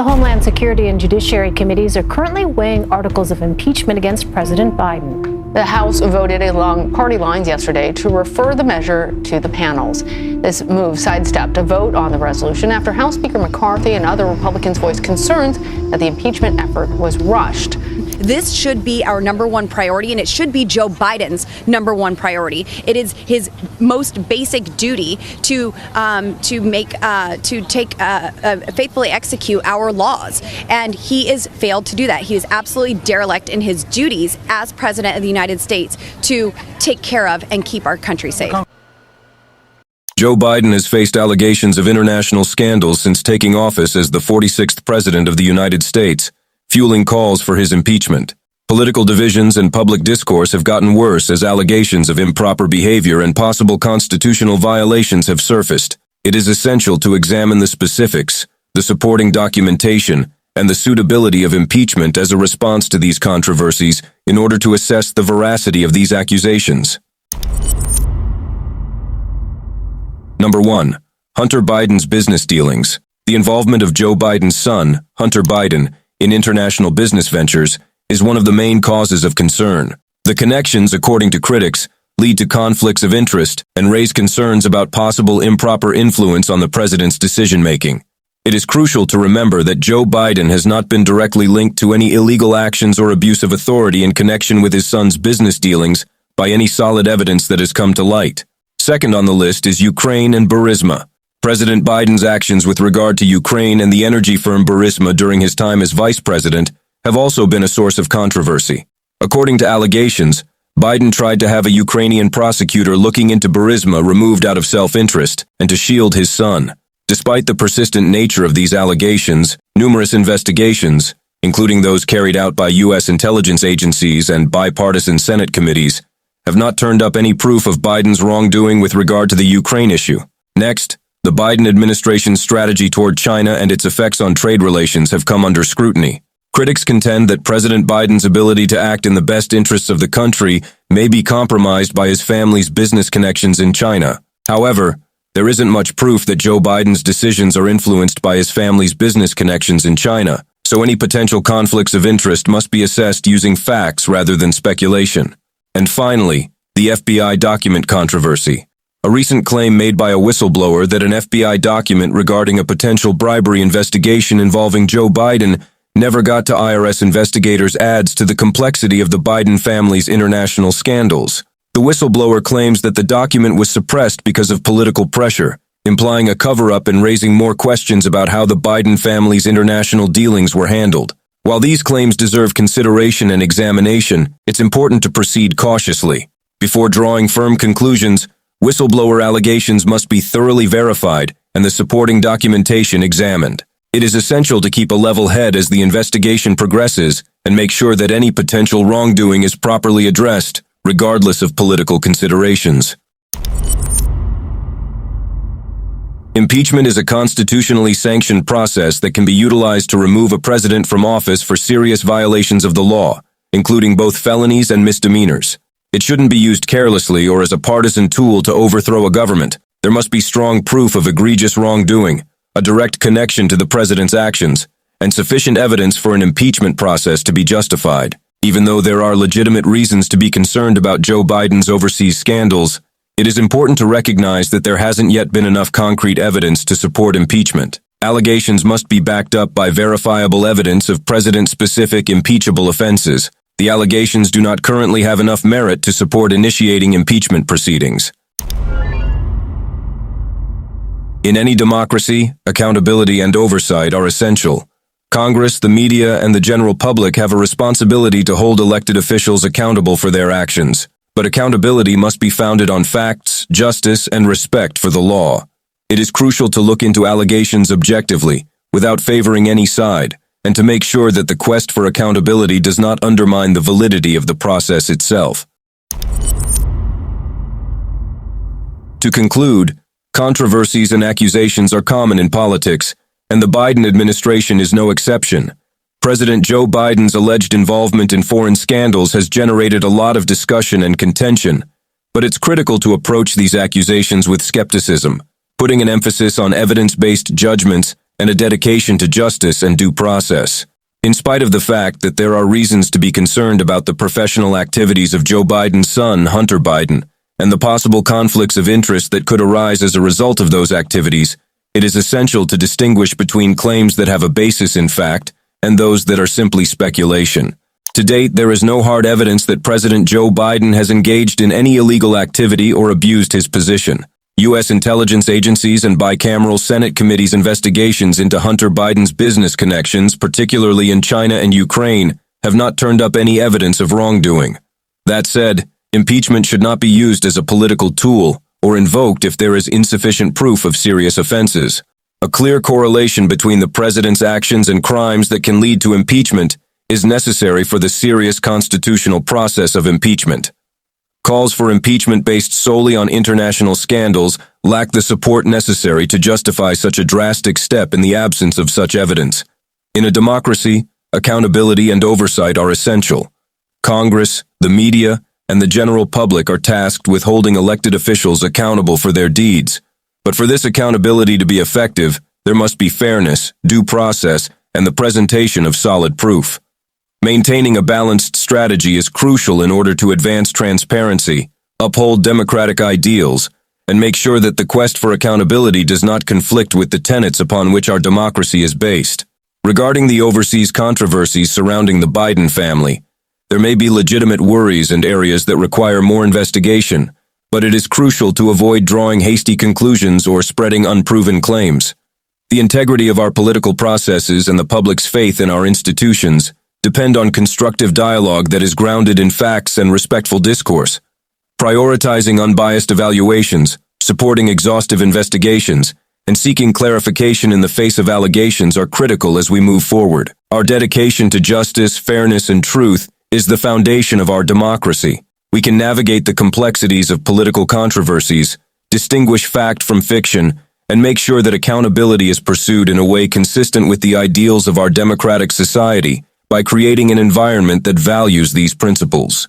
The Homeland Security and Judiciary Committees are currently weighing articles of impeachment against President Biden. The House voted along party lines yesterday to refer the measure to the panels. This move sidestepped a vote on the resolution after House Speaker McCarthy and other Republicans voiced concerns that the impeachment effort was rushed. This should be our number one priority, and it should be Joe Biden's number one priority. It is his most basic duty to faithfully execute our laws, and he has failed to do that. He is absolutely derelict in his duties as President of the United States to take care of and keep our country safe. Joe Biden has faced allegations of international scandals since taking office as the 46th President of the United States, fueling calls for his impeachment. Political divisions and public discourse have gotten worse as allegations of improper behavior and possible constitutional violations have surfaced. It is essential to examine the specifics, the supporting documentation, and the suitability of impeachment as a response to these controversies in order to assess the veracity of these accusations. Number 1. Hunter Biden's business dealings. The involvement of Joe Biden's son, Hunter Biden, in international business ventures is one of the main causes of concern. The connections, according to critics, lead to conflicts of interest and raise concerns about possible improper influence on the president's decision-making. It is crucial to remember that Joe Biden has not been directly linked to any illegal actions or abuse of authority in connection with his son's business dealings by any solid evidence that has come to light. Second on the list is Ukraine and Burisma. President Biden's actions with regard to Ukraine and the energy firm Burisma during his time as vice president have also been a source of controversy. According to allegations, Biden tried to have a Ukrainian prosecutor looking into Burisma removed out of self-interest and to shield his son. Despite the persistent nature of these allegations, numerous investigations, including those carried out by U.S. intelligence agencies and bipartisan Senate committees, have not turned up any proof of Biden's wrongdoing with regard to the Ukraine issue. Next, the Biden administration's strategy toward China and its effects on trade relations have come under scrutiny. Critics contend that President Biden's ability to act in the best interests of the country may be compromised by his family's business connections in China. However, there isn't much proof that Joe Biden's decisions are influenced by his family's business connections in China, so any potential conflicts of interest must be assessed using facts rather than speculation. And finally, the FBI document controversy. A recent claim made by a whistleblower that an FBI document regarding a potential bribery investigation involving Joe Biden never got to IRS investigators adds to the complexity of the Biden family's international scandals. The whistleblower claims that the document was suppressed because of political pressure, implying a cover-up and raising more questions about how the Biden family's international dealings were handled. While these claims deserve consideration and examination, it's important to proceed cautiously. Before drawing firm conclusions, whistleblower allegations must be thoroughly verified and the supporting documentation examined. It is essential to keep a level head as the investigation progresses and make sure that any potential wrongdoing is properly addressed, regardless of political considerations. Impeachment is a constitutionally sanctioned process that can be utilized to remove a president from office for serious violations of the law, including both felonies and misdemeanors. It shouldn't be used carelessly or as a partisan tool to overthrow a government. There must be strong proof of egregious wrongdoing, a direct connection to the president's actions, and sufficient evidence for an impeachment process to be justified. Even though there are legitimate reasons to be concerned about Joe Biden's overseas scandals, it is important to recognize that there hasn't yet been enough concrete evidence to support impeachment. Allegations must be backed up by verifiable evidence of president-specific impeachable offenses. The allegations do not currently have enough merit to support initiating impeachment proceedings. In any democracy, accountability and oversight are essential. Congress, the media, and the general public have a responsibility to hold elected officials accountable for their actions. But accountability must be founded on facts, justice, and respect for the law. It is crucial to look into allegations objectively, without favoring any side, and to make sure that the quest for accountability does not undermine the validity of the process itself. To conclude, controversies and accusations are common in politics, and the Biden administration is no exception. President Joe Biden's alleged involvement in foreign scandals has generated a lot of discussion and contention, but it's critical to approach these accusations with skepticism, putting an emphasis on evidence-based judgments and a dedication to justice and due process. In spite of the fact that there are reasons to be concerned about the professional activities of Joe Biden's son, Hunter Biden, and the possible conflicts of interest that could arise as a result of those activities, it is essential to distinguish between claims that have a basis in fact and those that are simply speculation. To date, there is no hard evidence that President Joe Biden has engaged in any illegal activity or abused his position. U.S. intelligence agencies and bicameral Senate committees' investigations into Hunter Biden's business connections, particularly in China and Ukraine, have not turned up any evidence of wrongdoing. That said, impeachment should not be used as a political tool or invoked if there is insufficient proof of serious offenses. A clear correlation between the president's actions and crimes that can lead to impeachment is necessary for the serious constitutional process of impeachment. Calls for impeachment based solely on international scandals lack the support necessary to justify such a drastic step in the absence of such evidence. In a democracy, accountability and oversight are essential. Congress, the media, and the general public are tasked with holding elected officials accountable for their deeds. But for this accountability to be effective, there must be fairness, due process, and the presentation of solid proof. Maintaining a balanced strategy is crucial in order to advance transparency, uphold democratic ideals, and make sure that the quest for accountability does not conflict with the tenets upon which our democracy is based. Regarding the overseas controversies surrounding the Biden family, there may be legitimate worries and areas that require more investigation, but it is crucial to avoid drawing hasty conclusions or spreading unproven claims. The integrity of our political processes and the public's faith in our institutions depend on constructive dialogue that is grounded in facts and respectful discourse. Prioritizing unbiased evaluations, supporting exhaustive investigations, and seeking clarification in the face of allegations are critical as we move forward. Our dedication to justice, fairness, and truth is the foundation of our democracy. We can navigate the complexities of political controversies, distinguish fact from fiction, and make sure that accountability is pursued in a way consistent with the ideals of our democratic society by creating an environment that values these principles.